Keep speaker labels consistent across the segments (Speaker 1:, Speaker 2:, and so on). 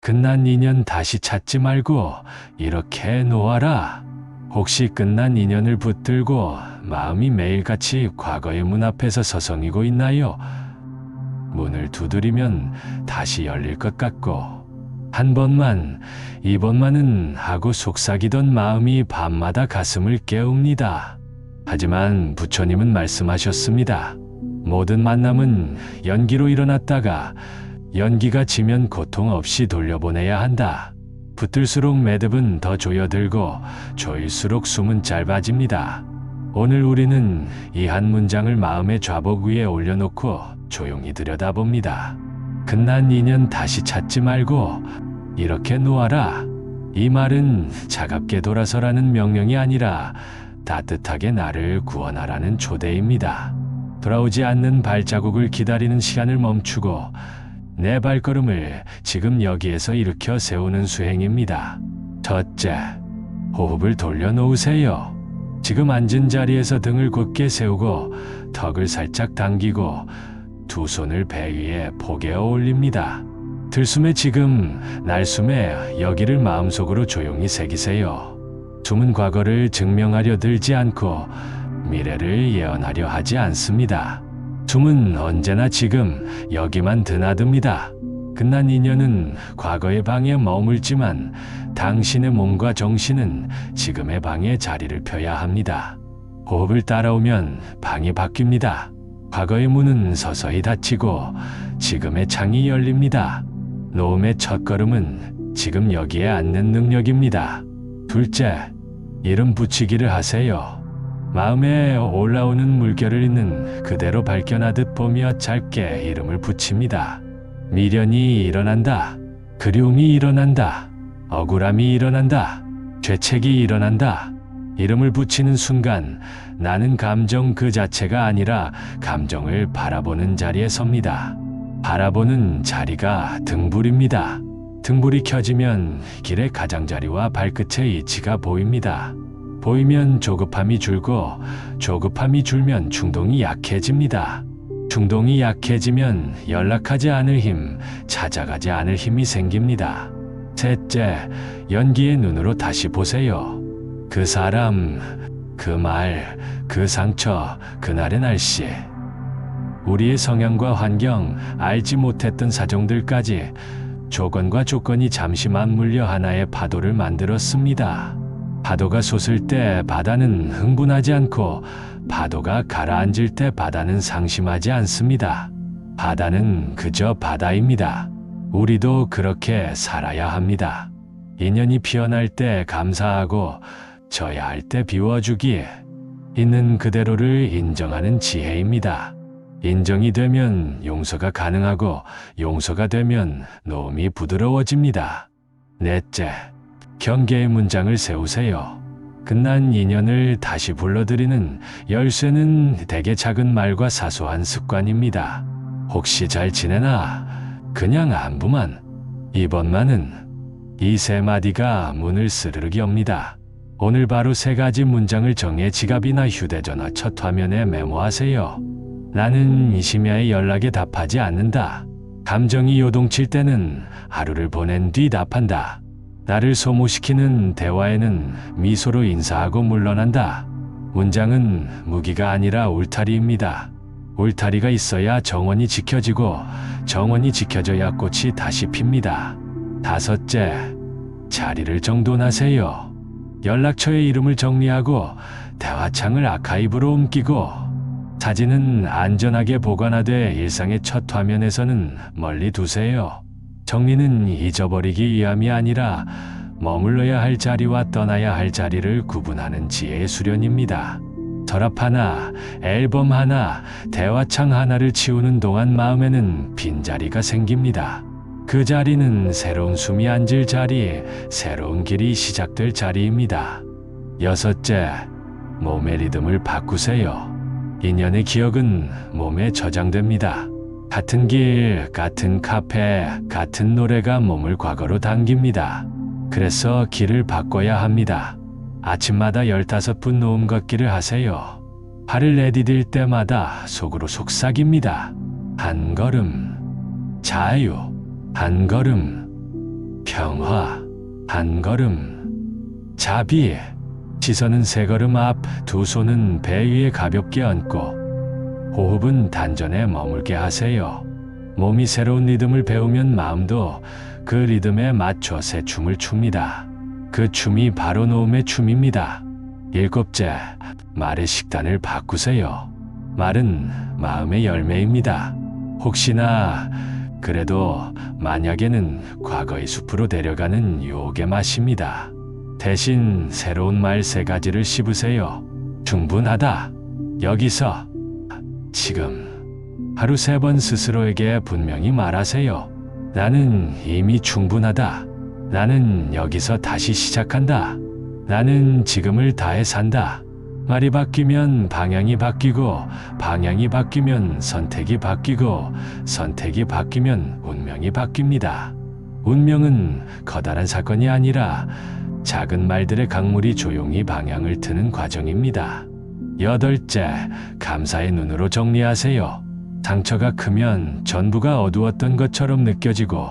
Speaker 1: 끝난 인연 다시 찾지 말고 이렇게 놓아라. 혹시 끝난 인연을 붙들고 마음이 매일같이 과거의 문 앞에서 서성이고 있나요? 문을 두드리면 다시 열릴 것 같고 한 번만, 이번만은 하고 속삭이던 마음이 밤마다 가슴을 깨웁니다. 하지만 부처님은 말씀하셨습니다. 모든 만남은 연기로 일어났다가 연기가 지면 고통 없이 돌려보내야 한다. 붙들수록 매듭은 더 조여들고 조일수록 숨은 짧아집니다. 오늘 우리는 이 한 문장을 마음의 좌복 위에 올려놓고 조용히 들여다봅니다. 끝난 인연 다시 찾지 말고 이렇게 놓아라. 이 말은 차갑게 돌아서라는 명령이 아니라 따뜻하게 나를 구원하라는 초대입니다. 돌아오지 않는 발자국을 기다리는 시간을 멈추고 내 발걸음을 지금 여기에서 일으켜 세우는 수행입니다. 첫째, 호흡을 돌려놓으세요. 지금 앉은 자리에서 등을 곧게 세우고 턱을 살짝 당기고 두 손을 배 위에 포개어 올립니다. 들숨에 지금, 날숨에 여기를 마음속으로 조용히 새기세요. 숨은 과거를 증명하려 들지 않고 미래를 예언하려 하지 않습니다. 숨은 언제나 지금 여기만 드나듭니다. 끝난 인연은 과거의 방에 머물지만 당신의 몸과 정신은 지금의 방에 자리를 펴야 합니다. 호흡을 따라오면 방이 바뀝니다. 과거의 문은 서서히 닫히고 지금의 창이 열립니다. 놓음의 첫걸음은 지금 여기에 앉는 능력입니다. 둘째, 이름 붙이기를 하세요. 마음에 올라오는 물결을 있는 그대로 발견하듯 보며 짧게 이름을 붙입니다. 미련이 일어난다. 그리움이 일어난다. 억울함이 일어난다. 죄책이 일어난다. 이름을 붙이는 순간 나는 감정 그 자체가 아니라 감정을 바라보는 자리에 섭니다. 바라보는 자리가 등불입니다. 등불이 켜지면 길의 가장자리와 발끝의 이치가 보입니다. 보이면 조급함이 줄고 조급함이 줄면 충동이 약해집니다. 충동이 약해지면 연락하지 않을 힘, 찾아가지 않을 힘이 생깁니다. 셋째, 연기의 눈으로 다시 보세요. 그 사람, 그 말, 그 상처, 그날의 날씨. 우리의 성향과 환경, 알지 못했던 사정들까지 조건과 조건이 잠시 맞물려 하나의 파도를 만들었습니다. 파도가 솟을 때 바다는 흥분하지 않고 파도가 가라앉을 때 바다는 상심하지 않습니다. 바다는 그저 바다입니다. 우리도 그렇게 살아야 합니다. 인연이 피어날 때 감사하고 져야 할 때 비워주기. 있는 그대로를 인정하는 지혜입니다. 인정이 되면 용서가 가능하고 용서가 되면 놓음이 부드러워집니다. 넷째, 경계의 문장을 세우세요. 끝난 인연을 다시 불러들이는 열쇠는 대개 작은 말과 사소한 습관입니다. 혹시 잘 지내나? 그냥 안부만. 이번만은. 이 세 마디가 문을 스르륵 엽니다. 오늘 바로 세 가지 문장을 정해 지갑이나 휴대전화 첫 화면에 메모하세요. 나는 심야의 연락에 답하지 않는다. 감정이 요동칠 때는 하루를 보낸 뒤 답한다. 나를 소모시키는 대화에는 미소로 인사하고 물러난다. 문장은 무기가 아니라 울타리입니다. 울타리가 있어야 정원이 지켜지고 정원이 지켜져야 꽃이 다시 핍니다. 다섯째, 자리를 정돈하세요. 연락처의 이름을 정리하고 대화창을 아카이브로 옮기고 사진은 안전하게 보관하되 일상의 첫 화면에서는 멀리 두세요. 정리는 잊어버리기 위함이 아니라 머물러야 할 자리와 떠나야 할 자리를 구분하는 지혜의 수련입니다. 서랍 하나, 앨범 하나, 대화창 하나를 치우는 동안 마음에는 빈자리가 생깁니다. 그 자리는 새로운 숨이 앉을 자리, 새로운 길이 시작될 자리입니다. 여섯째, 몸의 리듬을 바꾸세요. 인연의 기억은 몸에 저장됩니다. 같은 길, 같은 카페, 같은 노래가 몸을 과거로 당깁니다. 그래서 길을 바꿔야 합니다. 아침마다 15분 놓음 걷기를 하세요. 발을 내디딜 때마다 속으로 속삭입니다. 한 걸음, 자유, 한 걸음, 평화, 한 걸음, 자비, 시선은 세 걸음 앞, 두 손은 배 위에 가볍게 얹고 호흡은 단전에 머물게 하세요. 몸이 새로운 리듬을 배우면 마음도 그 리듬에 맞춰 새 춤을 춥니다. 그 춤이 바로 노음의 춤입니다. 7째, 말의 식단을 바꾸세요. 말은 마음의 열매입니다. 혹시나 그래도 만약에는 과거의 숲으로 데려가는 유혹의 맛입니다. 대신 새로운 말 3가지를 씹으세요. 충분하다. 여기서. 지금. 하루 3번 스스로에게 분명히 말하세요. 나는 이미 충분하다. 나는 여기서 다시 시작한다. 나는 지금을 다해 산다. 말이 바뀌면 방향이 바뀌고, 방향이 바뀌면 선택이 바뀌고, 선택이 바뀌면 운명이 바뀝니다. 운명은 커다란 사건이 아니라 작은 말들의 강물이 조용히 방향을 트는 과정입니다. 8째, 감사의 눈으로 정리하세요. 상처가 크면 전부가 어두웠던 것처럼 느껴지고,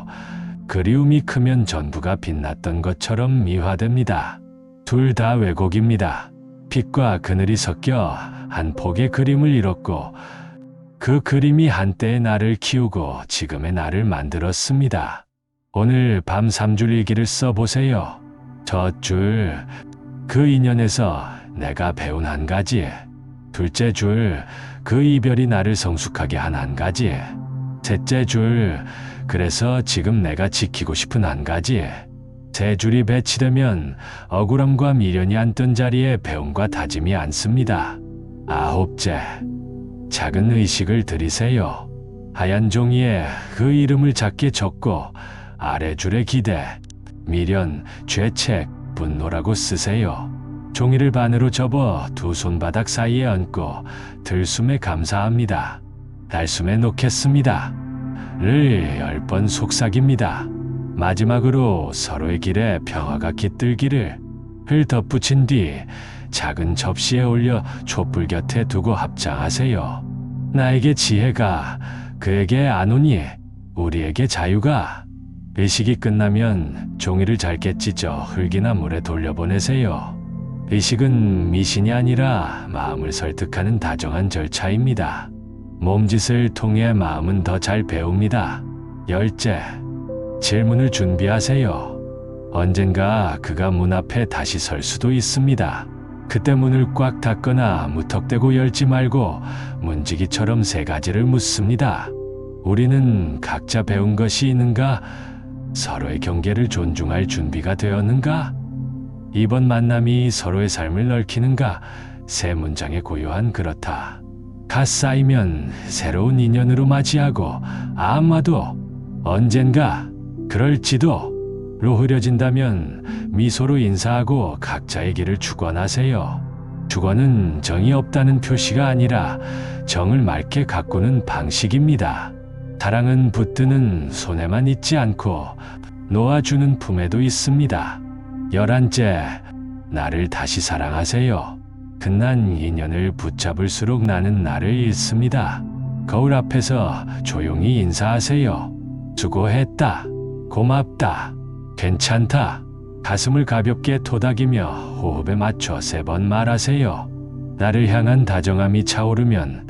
Speaker 1: 그리움이 크면 전부가 빛났던 것처럼 미화됩니다. 둘 다 왜곡입니다. 빛과 그늘이 섞여 한 폭의 그림을 이뤘고, 그 그림이 한때의 나를 키우고 지금의 나를 만들었습니다. 오늘 밤 3줄 일기를 써보세요. 첫 줄, 그 인연에서 내가 배운 한 가지. 둘째 줄, 그 이별이 나를 성숙하게 한 한 가지. 셋째 줄, 그래서 지금 내가 지키고 싶은 한 가지. 3줄이 배치되면 억울함과 미련이 앉던 자리에 배움과 다짐이 앉습니다. 9째, 작은 의식을 들이세요. 하얀 종이에 그 이름을 작게 적고 아래 줄에 기대, 미련, 죄책, 분노라고 쓰세요. 종이를 반으로 접어 두 손바닥 사이에 얹고 들숨에 감사합니다. 달숨에 놓겠습니다. 를 10번 속삭입니다. 마지막으로 서로의 길에 평화가 깃들기를 을 덧붙인 뒤 작은 접시에 올려 촛불 곁에 두고 합장하세요. 나에게 지혜가, 그에게 안온이, 우리에게 자유가. 의식이 끝나면 종이를 잘게 찢어 흙이나 물에 돌려보내세요. 의식은 미신이 아니라 마음을 설득하는 다정한 절차입니다. 몸짓을 통해 마음은 더 잘 배웁니다. 10째, 질문을 준비하세요. 언젠가 그가 문 앞에 다시 설 수도 있습니다. 그때 문을 꽉 닫거나 무턱대고 열지 말고 문지기처럼 3가지를 묻습니다. 우리는 각자 배운 것이 있는가? 서로의 경계를 존중할 준비가 되었는가? 이번 만남이 서로의 삶을 넓히는가? 3문장의 고요한 그렇다. 가 쌓이면 새로운 인연으로 맞이하고, 아마도 언젠가 그럴지도로 흐려진다면 미소로 인사하고 각자의 길을 축원하세요. 축원은 정이 없다는 표시가 아니라 정을 맑게 가꾸는 방식입니다. 사랑은 붙드는 손에만 있지 않고 놓아주는 품에도 있습니다. 11째, 나를 다시 사랑하세요. 끝난 인연을 붙잡을수록 나는 나를 잃습니다. 거울 앞에서 조용히 인사하세요. 수고했다. 고맙다. 괜찮다. 가슴을 가볍게 토닥이며 호흡에 맞춰 3번 말하세요. 나를 향한 다정함이 차오르면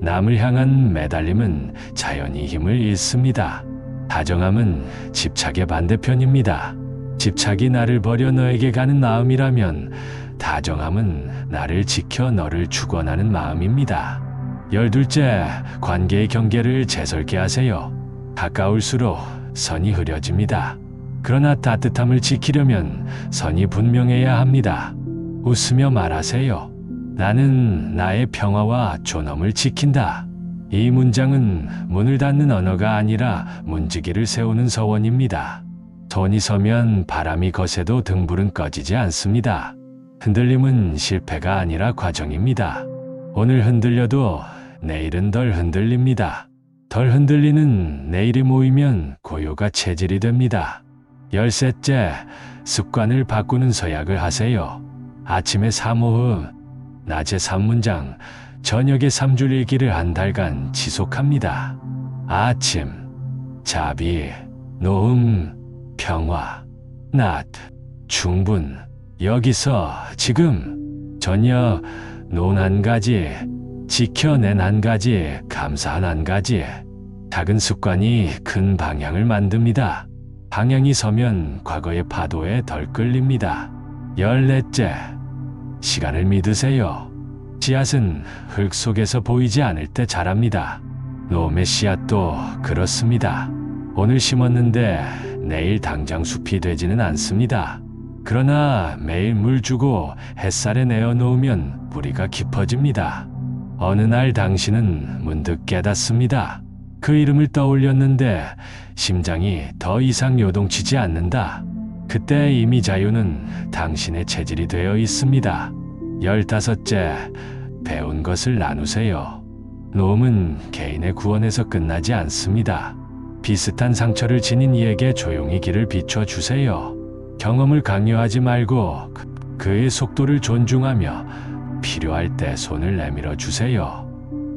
Speaker 1: 남을 향한 매달림은 자연히 힘을 잃습니다. 다정함은 집착의 반대편입니다. 집착이 나를 버려 너에게 가는 마음이라면 다정함은 나를 지켜 너를 축원하는 마음입니다. 12째, 관계의 경계를 재설계 하세요. 가까울수록 선이 흐려집니다. 그러나 따뜻함을 지키려면 선이 분명해야 합니다. 웃으며 말하세요. 나는 나의 평화와 존엄을 지킨다. 이 문장은 문을 닫는 언어가 아니라 문지기를 세우는 서원입니다. 손이 서면 바람이 거세도 등불은 꺼지지 않습니다. 흔들림은 실패가 아니라 과정입니다. 오늘 흔들려도 내일은 덜 흔들립니다. 덜 흔들리는 내일이 모이면 고요가 체질이 됩니다. 13째, 습관을 바꾸는 서약을 하세요. 아침에 3호흡, 낮에 3문장, 저녁에 3줄 일기를 한 달간 지속합니다. 아침, 자비, 노음, 평화, 낮, 충분, 여기서, 지금, 저녁, 논 한 가지, 지켜낸 한 가지, 감사한 한 가지. 작은 습관이 큰 방향을 만듭니다. 방향이 서면 과거의 파도에 덜 끌립니다. 14째, 시간을 믿으세요. 씨앗은 흙 속에서 보이지 않을 때 자랍니다. 놈의 씨앗도 그렇습니다. 오늘 심었는데 내일 당장 숲이 되지는 않습니다. 그러나 매일 물 주고 햇살에 내어놓으면 뿌리가 깊어집니다. 어느 날 당신은 문득 깨닫습니다. 그 이름을 떠올렸는데 심장이 더 이상 요동치지 않는다. 그때 이미 자유는 당신의 체질이 되어 있습니다. 15째, 배운 것을 나누세요. 노음은 개인의 구원에서 끝나지 않습니다. 비슷한 상처를 지닌 이에게 조용히 길을 비춰주세요. 경험을 강요하지 말고 그의 속도를 존중하며 필요할 때 손을 내밀어 주세요.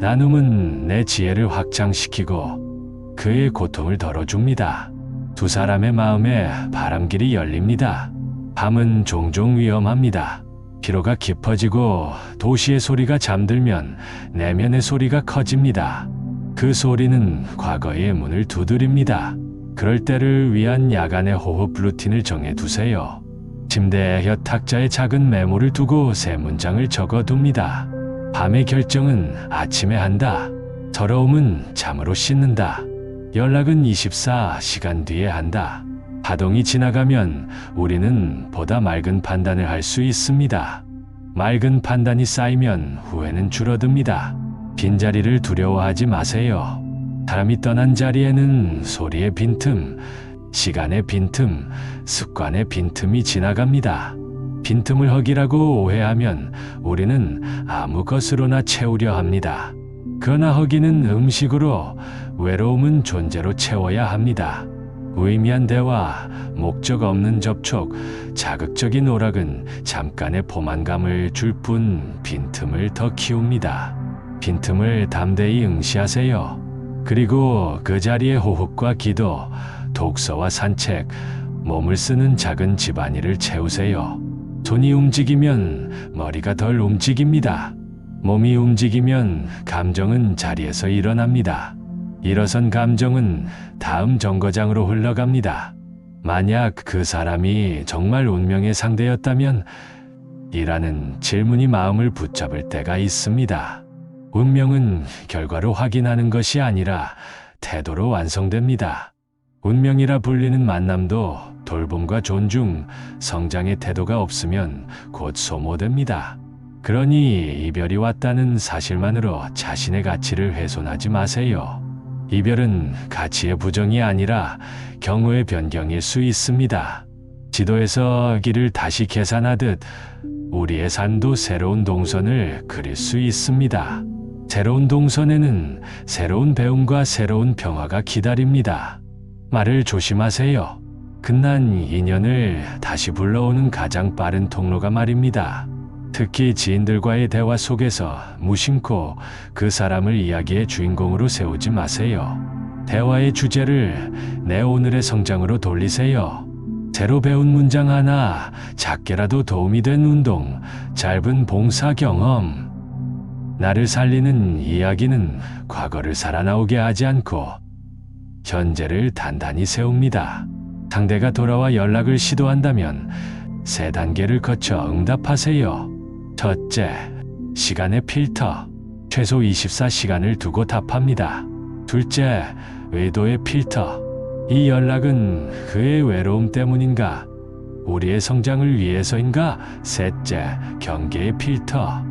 Speaker 1: 나눔은 내 지혜를 확장시키고 그의 고통을 덜어줍니다. 두 사람의 마음에 바람길이 열립니다. 밤은 종종 위험합니다. 피로가 깊어지고 도시의 소리가 잠들면 내면의 소리가 커집니다. 그 소리는 과거의 문을 두드립니다. 그럴 때를 위한 야간의 호흡 루틴을 정해두세요. 침대에 탁자에 작은 메모를 두고 세 문장을 적어둡니다. 밤의 결정은 아침에 한다. 더러움은 잠으로 씻는다. 연락은 24시간 뒤에 한다. 파동이 지나가면 우리는 보다 맑은 판단을 할 수 있습니다. 맑은 판단이 쌓이면 후회는 줄어듭니다. 빈자리를 두려워하지 마세요. 사람이 떠난 자리에는 소리의 빈틈, 시간의 빈틈, 습관의 빈틈이 지나갑니다. 빈틈을 허기라고 오해하면 우리는 아무 것으로나 채우려 합니다. 그러나 허기는 음식으로, 외로움은 존재로 채워야 합니다. 무의미한 대화, 목적 없는 접촉, 자극적인 오락은 잠깐의 포만감을 줄 뿐 빈틈을 더 키웁니다. 빈틈을 담대히 응시하세요. 그리고 그 자리에 호흡과 기도, 독서와 산책, 몸을 쓰는 작은 집안일을 채우세요. 손이 움직이면 머리가 덜 움직입니다. 몸이 움직이면 감정은 자리에서 일어납니다. 일어선 감정은 다음 정거장으로 흘러갑니다. 만약 그 사람이 정말 운명의 상대였다면 이라는 질문이 마음을 붙잡을 때가 있습니다. 운명은 결과로 확인하는 것이 아니라 태도로 완성됩니다. 운명이라 불리는 만남도 돌봄과 존중, 성장의 태도가 없으면 곧 소모됩니다. 그러니 이별이 왔다는 사실만으로 자신의 가치를 훼손하지 마세요. 이별은 가치의 부정이 아니라 경우의 변경일 수 있습니다. 지도에서 길을 다시 계산하듯 우리의 삶도 새로운 동선을 그릴 수 있습니다. 새로운 동선에는 새로운 배움과 새로운 평화가 기다립니다. 말을 조심하세요. 끝난 인연을 다시 불러오는 가장 빠른 통로가 말입니다. 특히 지인들과의 대화 속에서 무심코 그 사람을 이야기의 주인공으로 세우지 마세요. 대화의 주제를 내 오늘의 성장으로 돌리세요. 새로 배운 문장 하나, 작게라도 도움이 된 운동, 짧은 봉사 경험. 나를 살리는 이야기는 과거를 살아나오게 하지 않고 현재를 단단히 세웁니다. 상대가 돌아와 연락을 시도한다면 세 단계를 거쳐 응답하세요. 첫째, 시간의 필터. 최소 24시간을 두고 답합니다. 둘째, 의도의 필터. 이 연락은 그의 외로움 때문인가? 우리의 성장을 위해서인가? 셋째, 경계의 필터.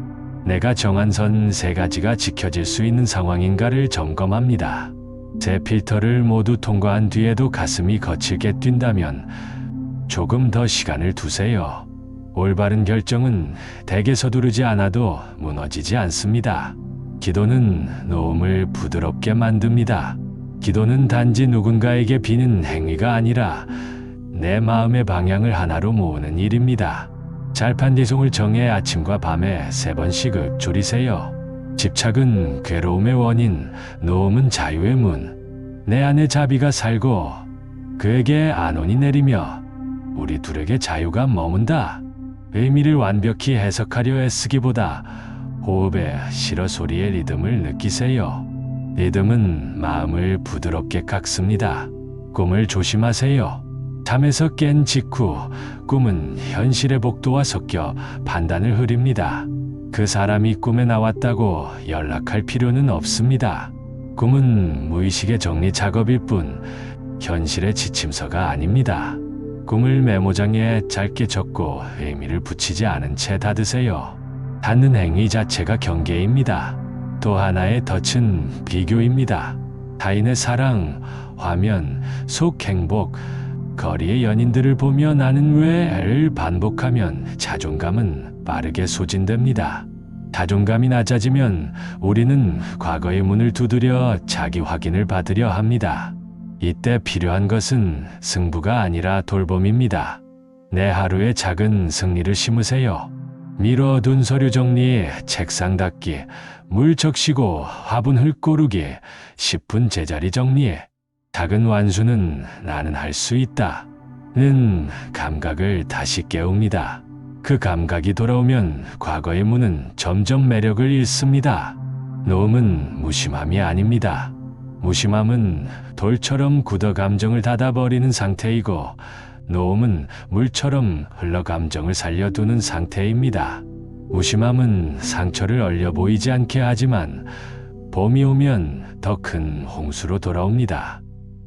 Speaker 1: 내가 정한 선 세 가지가 지켜질 수 있는 상황인가를 점검합니다. 세 필터를 모두 통과한 뒤에도 가슴이 거칠게 뛴다면 조금 더 시간을 두세요. 올바른 결정은 대개 서두르지 않아도 무너지지 않습니다. 기도는 노음을 부드럽게 만듭니다. 기도는 단지 누군가에게 비는 행위가 아니라 내 마음의 방향을 하나로 모으는 일입니다. 잘판디송을 정해 아침과 밤에 3번씩 읊조리세요. 집착은 괴로움의 원인, 노음은 자유의 문. 내 안에 자비가 살고 그에게 안온이 내리며 우리 둘에게 자유가 머문다. 의미를 완벽히 해석하려 애쓰기보다 호흡의 실어 소리의 리듬을 느끼세요. 리듬은 마음을 부드럽게 깎습니다. 꿈을 조심하세요. 잠에서 깬 직후 꿈은 현실의 복도와 섞여 판단을 흐립니다. 그 사람이 꿈에 나왔다고 연락할 필요는 없습니다. 꿈은 무의식의 정리 작업일 뿐 현실의 지침서가 아닙니다. 꿈을 메모장에 짧게 적고 의미를 붙이지 않은 채 닫으세요. 닫는 행위 자체가 경계입니다. 또 하나의 덫은 비교입니다. 타인의 사랑, 화면, 속 행복, 거리의 연인들을 보며 나는 왜를 반복하면 자존감은 빠르게 소진됩니다. 자존감이 낮아지면 우리는 과거의 문을 두드려 자기 확인을 받으려 합니다. 이때 필요한 것은 승부가 아니라 돌봄입니다. 내 하루의 작은 승리를 심으세요. 미뤄둔 서류 정리, 책상 닦기, 물 적시고 화분 흙 고르기, 10분 제자리 정리. 작은 완수는 나는 할 수 있다. 는 감각을 다시 깨웁니다. 그 감각이 돌아오면 과거의 문은 점점 매력을 잃습니다. 노음은 무심함이 아닙니다. 무심함은 돌처럼 굳어 감정을 닫아버리는 상태이고 노음은 물처럼 흘러 감정을 살려두는 상태입니다. 무심함은 상처를 얼려 보이지 않게 하지만 봄이 오면 더 큰 홍수로 돌아옵니다.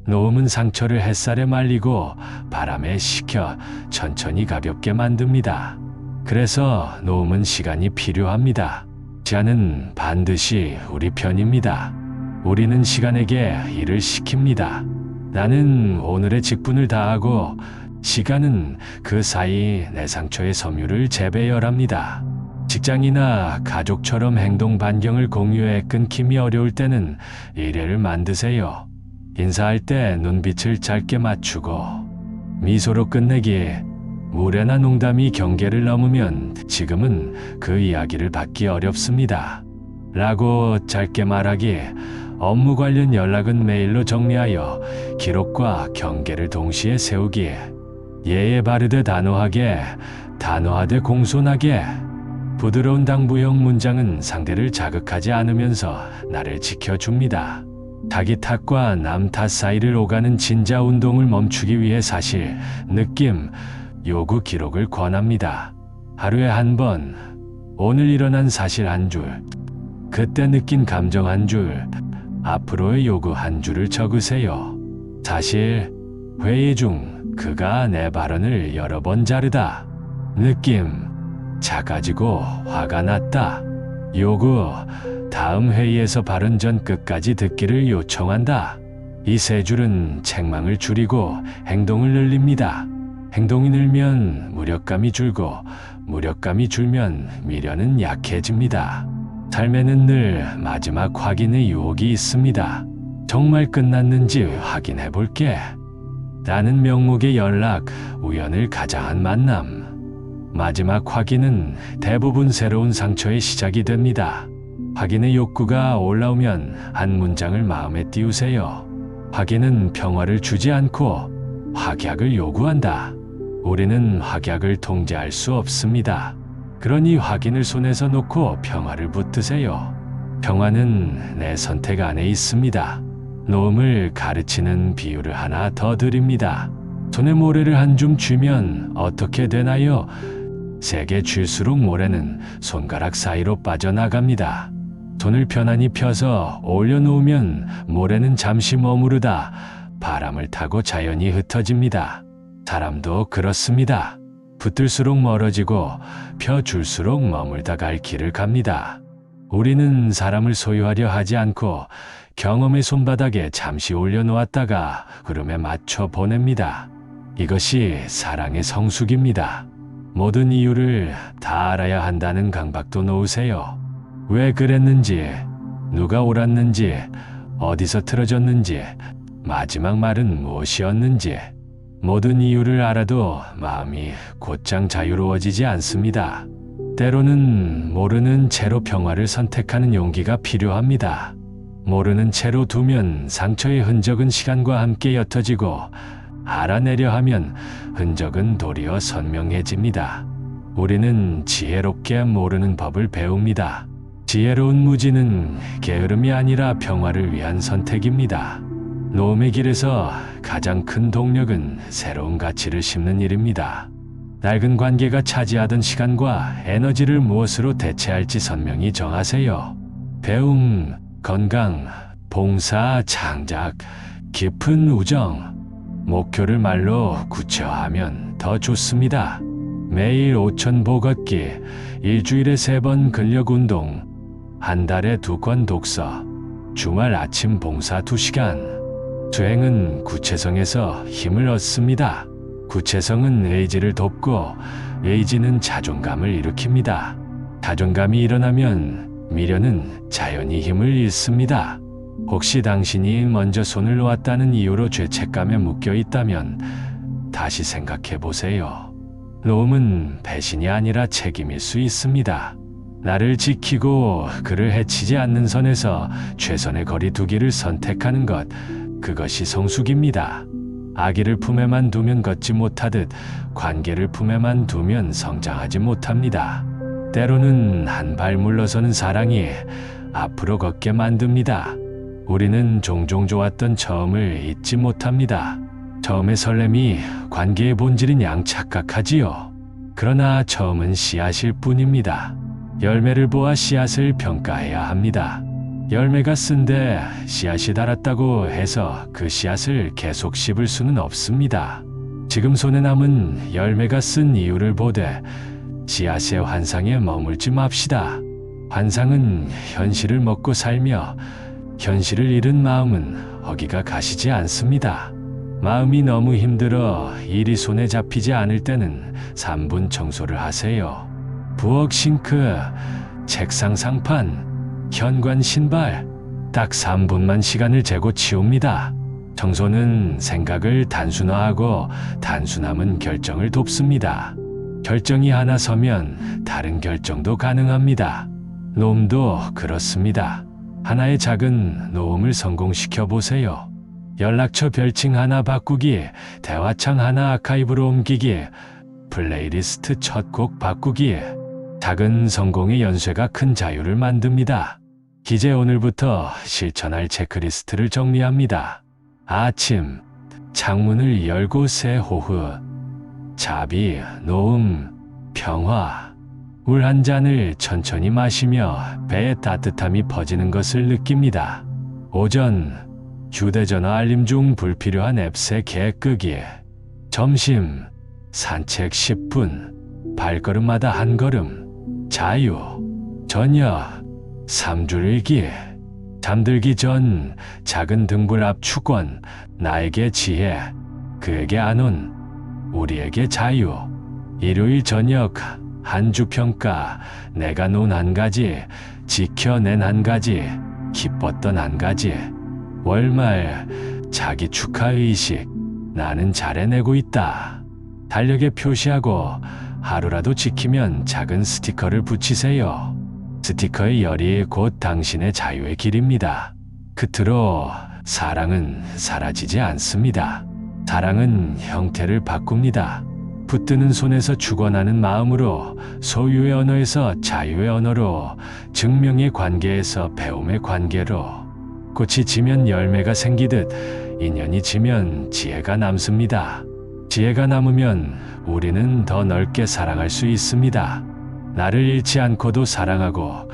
Speaker 1: 노음은 상처를 햇살에 말리고 바람에 식혀 천천히 가볍게 만듭니다. 그래서 노음은 시간이 필요합니다. 시간은 반드시 우리 편입니다. 우리는 시간에게 일을 시킵니다. 나는 오늘의 직분을 다하고 시간은 그 사이 내 상처의 섬유를 재배열합니다. 직장이나 가족처럼 행동 반경을 공유해 끊김이 어려울 때는 일회를 만드세요. 인사할 때 눈빛을 짧게 맞추고 미소로 끝내기. 무례나 농담이 경계를 넘으면 지금은 그 이야기를 받기 어렵습니다. 라고 짧게 말하기. 업무 관련 연락은 메일로 정리하여 기록과 경계를 동시에 세우기. 예에 바르되 단호하게, 단호하되 공손하게. 부드러운 당부형 문장은 상대를 자극하지 않으면서 나를 지켜줍니다. 자기 탓과 남 탓 사이를 오가는 진자 운동을 멈추기 위해 사실, 느낌, 요구 기록을 권합니다. 하루에 한 번, 오늘 일어난 사실 한 줄, 그때 느낀 감정 한 줄, 앞으로의 요구 한 줄을 적으세요. 사실, 회의 중 그가 내 발언을 여러 번 자르다. 느낌, 작아지고 화가 났다. 요구, 다음 회의에서 발언 전 끝까지 듣기를 요청한다. 이 세 줄은 책망을 줄이고 행동을 늘립니다. 행동이 늘면 무력감이 줄고 무력감이 줄면 미련은 약해집니다. 삶에는 늘 마지막 확인의 유혹이 있습니다. 정말 끝났는지 확인해 볼게. 라는 명목의 연락, 우연을 가장한 만남. 마지막 확인은 대부분 새로운 상처의 시작이 됩니다. 확인의 욕구가 올라오면 한 문장을 마음에 띄우세요. 확인은 평화를 주지 않고 확약을 요구한다. 우리는 확약을 통제할 수 없습니다. 그러니 확인을 손에서 놓고 평화를 붙드세요. 평화는 내 선택 안에 있습니다. 노음을 가르치는 비유를 하나 더 드립니다. 손에 모래를 한 줌 쥐면 어떻게 되나요? 세게 쥘수록 모래는 손가락 사이로 빠져나갑니다. 손을 편안히 펴서 올려놓으면 모래는 잠시 머무르다 바람을 타고 자연히 흩어집니다. 사람도 그렇습니다. 붙들수록 멀어지고 펴줄수록 머물다 갈 길을 갑니다. 우리는 사람을 소유하려 하지 않고 경험의 손바닥에 잠시 올려놓았다가 흐름에 맞춰 보냅니다. 이것이 사랑의 성숙입니다. 모든 이유를 다 알아야 한다는 강박도 놓으세요. 왜 그랬는지, 누가 옳았는지, 어디서 틀어졌는지, 마지막 말은 무엇이었는지. 모든 이유를 알아도 마음이 곧장 자유로워지지 않습니다. 때로는 모르는 채로 평화를 선택하는 용기가 필요합니다. 모르는 채로 두면 상처의 흔적은 시간과 함께 옅어지고 알아내려 하면 흔적은 도리어 선명해집니다. 우리는 지혜롭게 모르는 법을 배웁니다. 지혜로운 무지는 게으름이 아니라 평화를 위한 선택입니다. 노음의 길에서 가장 큰 동력은 새로운 가치를 심는 일입니다. 낡은 관계가 차지하던 시간과 에너지를 무엇으로 대체할지 선명히 정하세요. 배움, 건강, 봉사, 창작, 깊은 우정. 목표를 말로 구체화하면 더 좋습니다. 매일 5,000보 걷기, 일주일에 3번 근력 운동, 한 달에 2권 독서, 주말 아침 봉사 2시간. 수행은 구체성에서 힘을 얻습니다. 구체성은 의지를 돕고 의지는 자존감을 일으킵니다. 자존감이 일어나면 미련은 자연히 힘을 잃습니다. 혹시 당신이 먼저 손을 놓았다는 이유로 죄책감에 묶여 있다면 다시 생각해 보세요. 노음은 배신이 아니라 책임일 수 있습니다. 나를 지키고 그를 해치지 않는 선에서 최선의 거리 두기를 선택하는 것, 그것이 성숙입니다. 아기를 품에만 두면 걷지 못하듯 관계를 품에만 두면 성장하지 못합니다. 때로는 한 발 물러서는 사랑이 앞으로 걷게 만듭니다. 우리는 종종 좋았던 처음을 잊지 못합니다. 처음의 설렘이 관계의 본질인 양 착각하지요. 그러나 처음은 씨앗일 뿐입니다. 열매를 보아 씨앗을 평가해야 합니다. 열매가 쓴데 씨앗이 달았다고 해서 그 씨앗을 계속 씹을 수는 없습니다. 지금 손에 남은 열매가 쓴 이유를 보되 씨앗의 환상에 머물지 맙시다. 환상은 현실을 먹고 살며 현실을 잃은 마음은 어기가 가시지 않습니다. 마음이 너무 힘들어 일이 손에 잡히지 않을 때는 3분 청소를 하세요. 부엌 싱크, 책상 상판, 현관 신발, 딱 3분만 시간을 재고 치웁니다. 청소는 생각을 단순화하고 단순함은 결정을 돕습니다. 결정이 하나 서면 다른 결정도 가능합니다. 노음도 그렇습니다. 하나의 작은 노음을 성공시켜 보세요. 연락처 별칭 하나 바꾸기, 대화창 하나 아카이브로 옮기기, 플레이리스트 첫 곡 바꾸기. 작은 성공의 연쇄가 큰 자유를 만듭니다. 이제 오늘부터 실천할 체크리스트를 정리합니다. 아침, 창문을 열고 새 호흡, 자비, 노음, 평화. 물 한 잔을 천천히 마시며 배에 따뜻함이 퍼지는 것을 느낍니다. 오전, 휴대전화 알림 중 불필요한 앱새 개 끄기. 점심, 산책 10분, 발걸음마다 한 걸음. 자유. 저녁, 3줄 일기. 잠들기 전 작은 등불 앞 축원. 나에게 지혜, 그에게 안온, 우리에게 자유. 일요일 저녁 한 주 평가. 내가 논 한 가지, 지켜낸 한 가지, 기뻤던 한 가지. 월말 자기 축하의식. 나는 잘해내고 있다. 달력에 표시하고 하루라도 지키면 작은 스티커를 붙이세요. 스티커의 열이 곧 당신의 자유의 길입니다. 끝으로 사랑은 사라지지 않습니다. 사랑은 형태를 바꿉니다. 붙드는 손에서 축원하는 마음으로, 소유의 언어에서 자유의 언어로, 증명의 관계에서 배움의 관계로. 꽃이 지면 열매가 생기듯 인연이 지면 지혜가 남습니다. 지혜가 남으면 우리는 더 넓게 사랑할 수 있습니다. 나를 잃지 않고도 사랑하고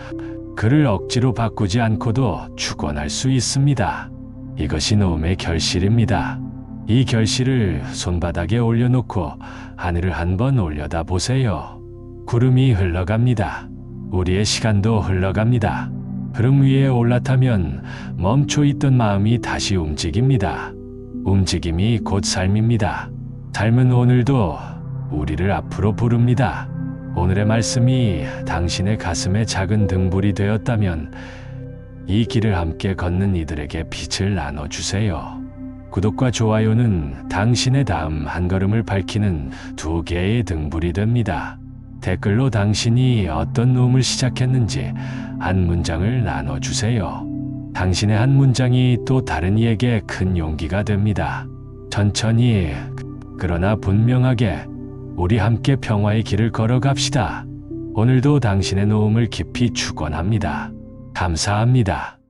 Speaker 1: 그를 억지로 바꾸지 않고도 축원할 수 있습니다. 이것이 노음의 결실입니다. 이 결실을 손바닥에 올려놓고 하늘을 한번 올려다 보세요. 구름이 흘러갑니다. 우리의 시간도 흘러갑니다. 흐름 위에 올라타면 멈춰있던 마음이 다시 움직입니다. 움직임이 곧 삶입니다. 삶은 오늘도 우리를 앞으로 부릅니다. 오늘의 말씀이 당신의 가슴에 작은 등불이 되었다면 이 길을 함께 걷는 이들에게 빛을 나눠주세요. 구독과 좋아요는 당신의 다음 한 걸음을 밝히는 2개의 등불이 됩니다. 댓글로 당신이 어떤 노음을 시작했는지 한 문장을 나눠주세요. 당신의 한 문장이 또 다른 이에게 큰 용기가 됩니다. 천천히, 그러나 분명하게 우리 함께 평화의 길을 걸어갑시다. 오늘도 당신의 도움을 깊이 축원합니다. 감사합니다.